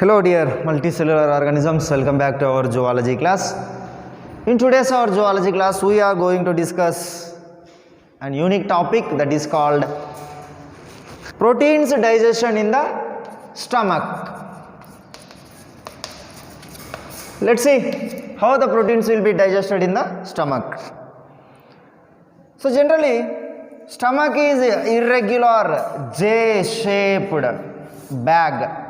Hello dear multicellular organisms, welcome back to our zoology class. In today's our zoology class we are going to discuss an unique topic that is called proteins digestion in the stomach. Let's see how the proteins will be digested in the stomach. So generally stomach is irregular J-shaped bag.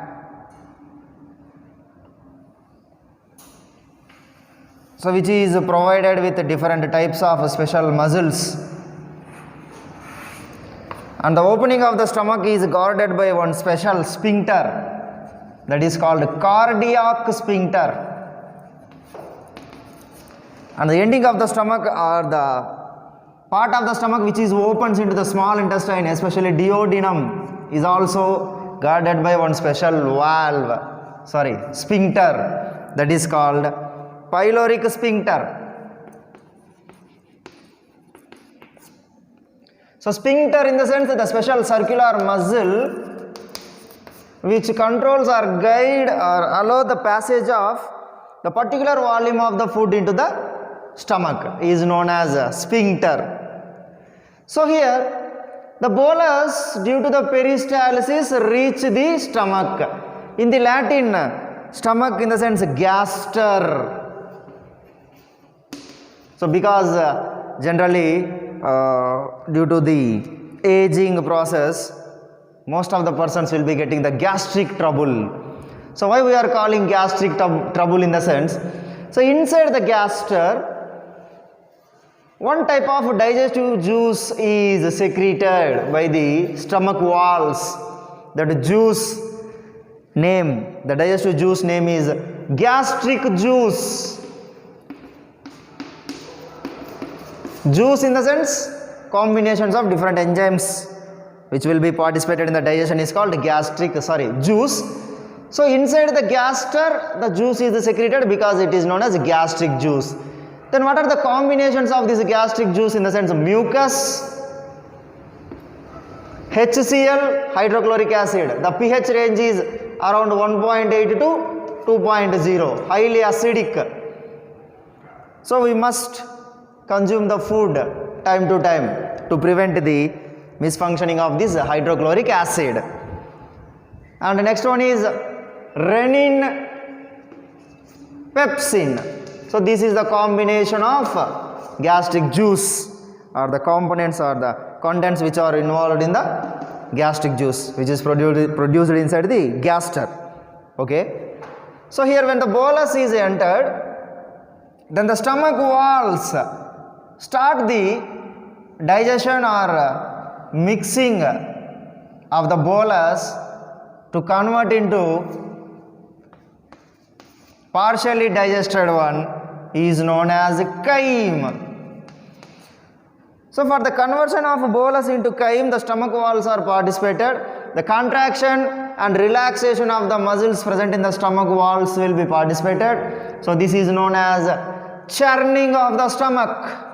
So which is provided with different types of special muscles, and the opening of the stomach is guarded by one special sphincter that is called cardiac sphincter, and the ending of the stomach or the part of the stomach which is opens into the small intestine, especially duodenum, is also guarded by one special sphincter that is called pyloric sphincter. So sphincter in the sense that the special circular muscle which controls or guide or allow the passage of the particular volume of the food into the stomach is known as a sphincter. So here the bolus due to the peristalsis reach the stomach. In the Latin, stomach in the sense gaster. So because generally due to the aging process, most of the persons will be getting the gastric trouble. So why we are calling gastric trouble in the sense, so inside the gaster one type of digestive juice is secreted by the stomach walls. That juice name, the digestive juice name is gastric juice. Juice in the sense combinations of different enzymes which will be participated in the digestion is called juice. So inside the gaster the juice is secreted because it is known as gastric juice. Then what are the combinations of this gastric juice in the sense mucus, HCl, hydrochloric acid. The pH range is around 1.8 to 2.0, highly acidic. So we must consume the food time to time to prevent the misfunctioning of this hydrochloric acid. And the next one is renin pepsin. So this is the combination of gastric juice, or the components or the contents which are involved in the gastric juice which is produced inside the gaster. Okay. So here when the bolus is entered, then the stomach walls start the digestion or mixing of the bolus to convert into partially digested one is known as chyme. So for the conversion of bolus into chyme, the stomach walls are participated. The contraction and relaxation of the muscles present in the stomach walls will be participated. So this is known as churning of the stomach.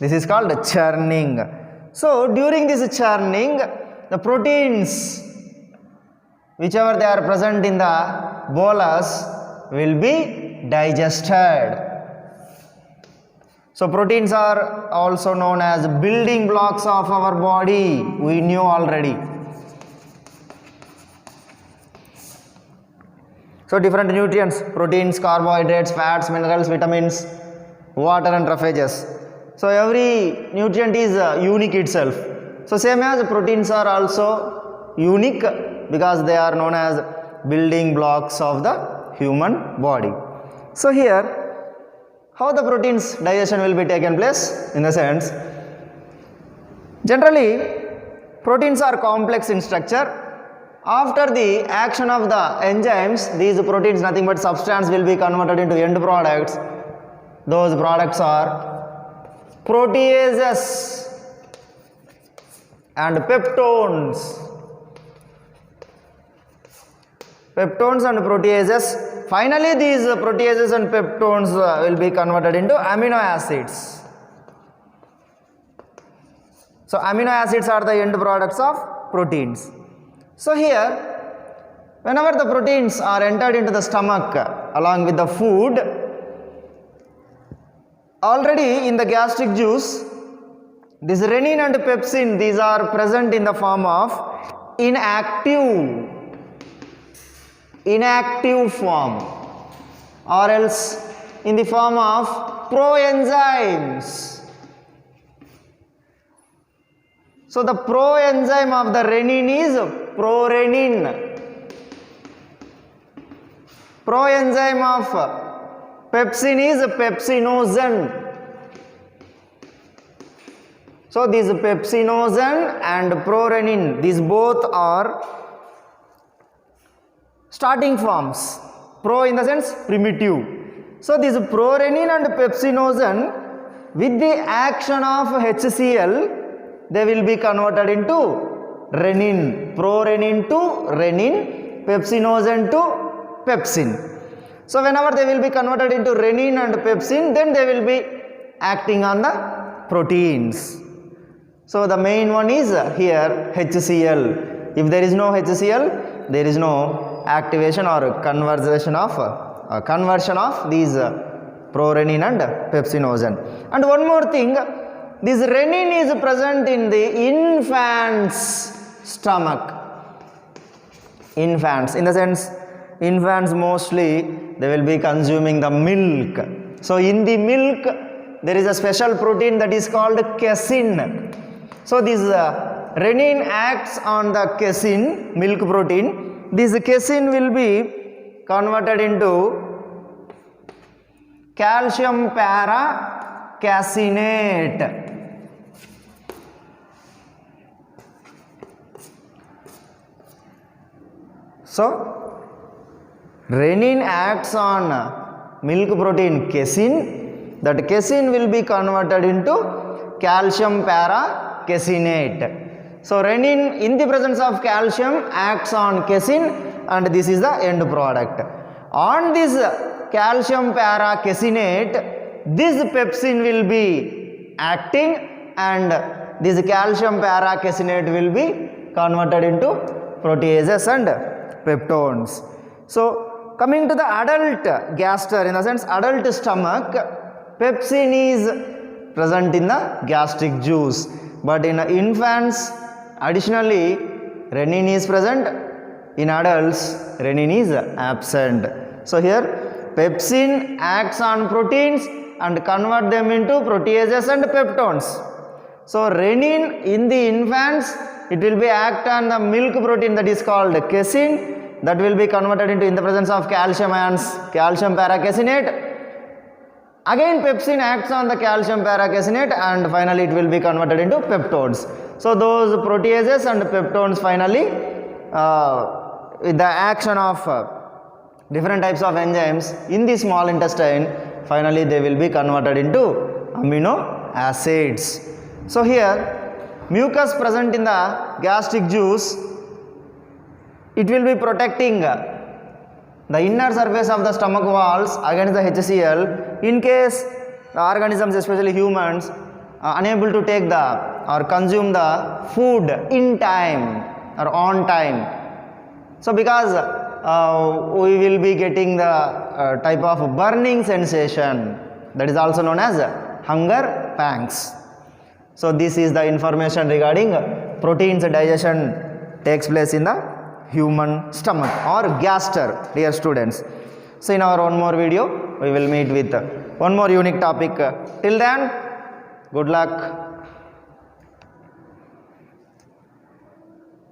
This is called churning. So during this churning, the proteins whichever they are present in the bolus will be digested. So proteins are also known as building blocks of our body. We knew already. So different nutrients, proteins, carbohydrates, fats, minerals, vitamins, water and roughages. So every nutrient is unique itself. So same as proteins are also unique because they are known as building blocks of the human body. So here how the proteins digestion will be taken place in the sense, generally proteins are complex in structure. After the action of the enzymes, these proteins nothing but substance will be converted into end products. Those products are proteases and peptones. Peptones and proteases. Finally, these proteases and peptones will be converted into amino acids. So amino acids are the end products of proteins. So here, whenever the proteins are entered into the stomach along with the food, already in the gastric juice, this renin and pepsin, these are present in the form of inactive form, or else in the form of proenzymes. So the proenzyme of the renin is prorenin. Proenzyme of pepsin is pepsinogen. So these pepsinogen and prorenin, these both are starting forms. Pro in the sense primitive. So this prorenin and pepsinogen, with the action of HCl, they will be converted into renin. Prorenin to renin, pepsinogen to pepsin. So whenever they will be converted into renin and pepsin, then they will be acting on the proteins. So the main one is here HCl. If there is no HCl, there is no activation or conversion of these prorenin and pepsinogen. And one more thing, this renin is present in the infant's stomach. Infants, in the sense, infants mostly they will be consuming the milk. So in the milk there is a special protein that is called casein. So this renin acts on the casein, milk protein. This casein will be converted into calcium para-caseinate. So renin acts on milk protein casein. That casein will be converted into calcium para-caseinate. So renin in the presence of calcium acts on casein, and this is the end product. On this calcium para-caseinate, this pepsin will be acting, and this calcium para-caseinate will be converted into proteases and peptones. So coming to the adult gaster, in the sense adult stomach, pepsin is present in the gastric juice, but in infants additionally renin is present. In adults renin is absent. So here pepsin acts on proteins and convert them into proteases and peptones. So renin in the infants, it will be act on the milk protein that is called casein, that will be converted into, in the presence of calcium ions, calcium para-caseinate. Again pepsin acts on the calcium para-caseinate, and finally it will be converted into peptones. So those proteases and peptones finally with the action of different types of enzymes in the small intestine, finally they will be converted into amino acids. So here mucus present in the gastric juice, it will be protecting the inner surface of the stomach walls against the HCl, in case the organisms, especially humans, are unable to take the or consume the food in time or on time. So because we will be getting the type of burning sensation, that is also known as hunger pangs. So this is the information regarding proteins digestion takes place in the human stomach or gaster, dear students. So in our one more video we will meet with one more unique topic. Till then, good luck.